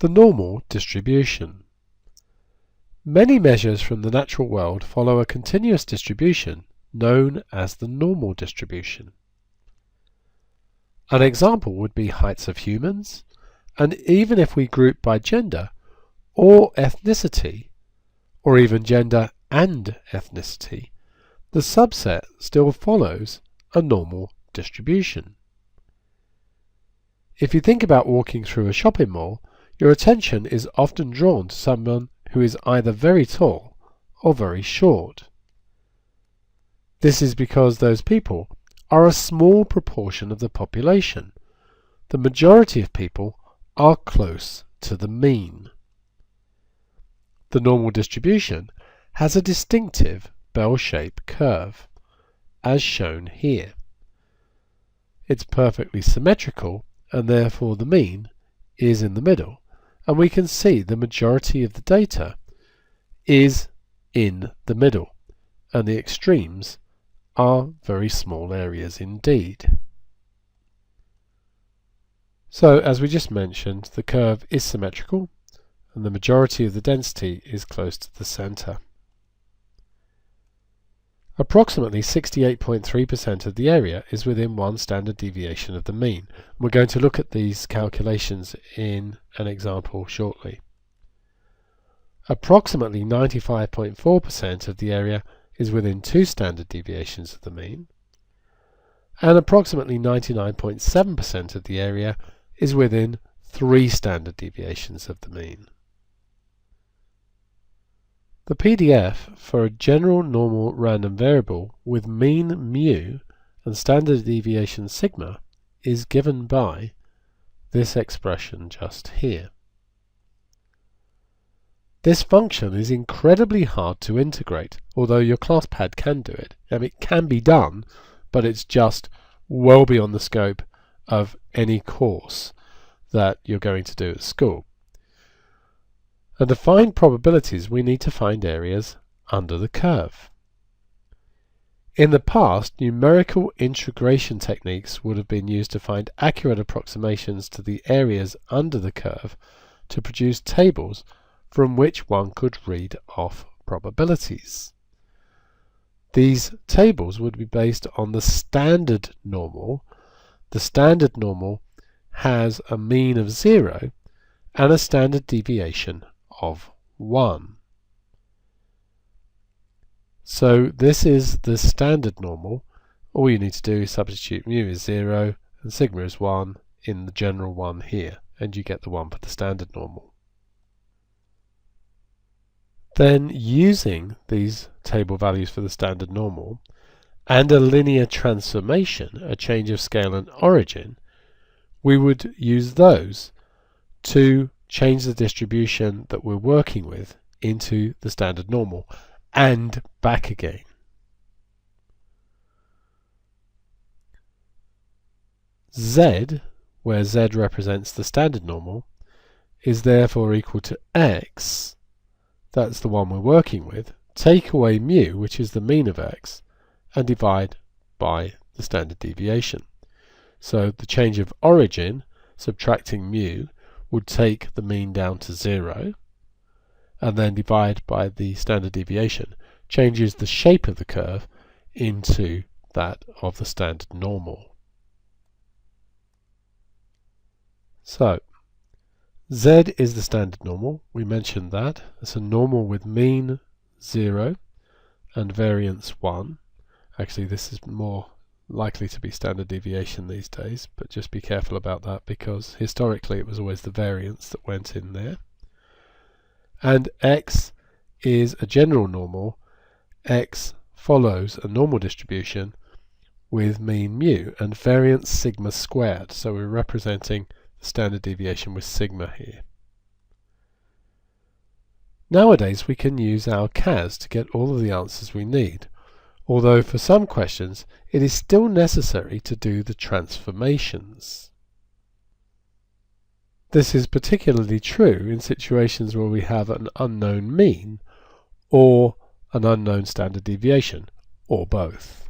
The normal distribution. Many measures from the natural world follow a continuous distribution known as the normal distribution. An example would be heights of humans, and even if we group by gender or ethnicity, or even gender and ethnicity, the subset still follows a normal distribution. If you think about walking through a shopping mall, your attention is often drawn to someone who is either very tall or very short. This is because those people are a small proportion of the population. The majority of people are close to the mean. The normal distribution has a distinctive bell-shaped curve, as shown here. It's perfectly symmetrical, and therefore the mean is in the middle, and we can see the majority of the data is in the middle, and the extremes are very small areas indeed. So, as we just mentioned, the curve is symmetrical, and the majority of the density is close to the center. Approximately 68.3% of the area is within one standard deviation of the mean. We're going to look at these calculations in an example shortly. Approximately 95.4% of the area is within two standard deviations of the mean, and approximately 99.7% of the area is within three standard deviations of the mean. The PDF for a general normal random variable with mean mu and standard deviation sigma is given by this expression just here. This function is incredibly hard to integrate, although your ClassPad can do it. It can be done, but it's just well beyond the scope of any course that you're going to do at school. And to find probabilities, we need to find areas under the curve. In the past, numerical integration techniques would have been used to find accurate approximations to the areas under the curve to produce tables from which one could read off probabilities. These tables would be based on the standard normal. The standard normal has a mean of 0 and a standard deviation of 1. So this is the standard normal. All you need to do is substitute mu is 0 and sigma is 1 in the general one here, and you get the one for the standard normal. Then, using these table values for the standard normal and a linear transformation, a change of scale and origin, we would use those to change the distribution that we're working with into the standard normal and back again. Z, where Z represents the standard normal, is therefore equal to x. That's the one we're working with. Take away mu, which is the mean of x, and divide by the standard deviation. So the change of origin, subtracting mu, would take the mean down to 0, and then divide by the standard deviation, changes the shape of the curve into that of the standard normal. So, Z is the standard normal. We mentioned that. It's a normal with mean 0 and variance 1. Actually, this is more likely to be standard deviation these days, but just be careful about that because historically it was always the variance that went in there. And x is a general normal. X follows a normal distribution with mean mu and variance sigma squared. So we're representing the standard deviation with sigma here. Nowadays we can use our CAS to get all of the answers we need, although for some questions it is still necessary to do the transformations. This is particularly true in situations where we have an unknown mean or an unknown standard deviation, or both.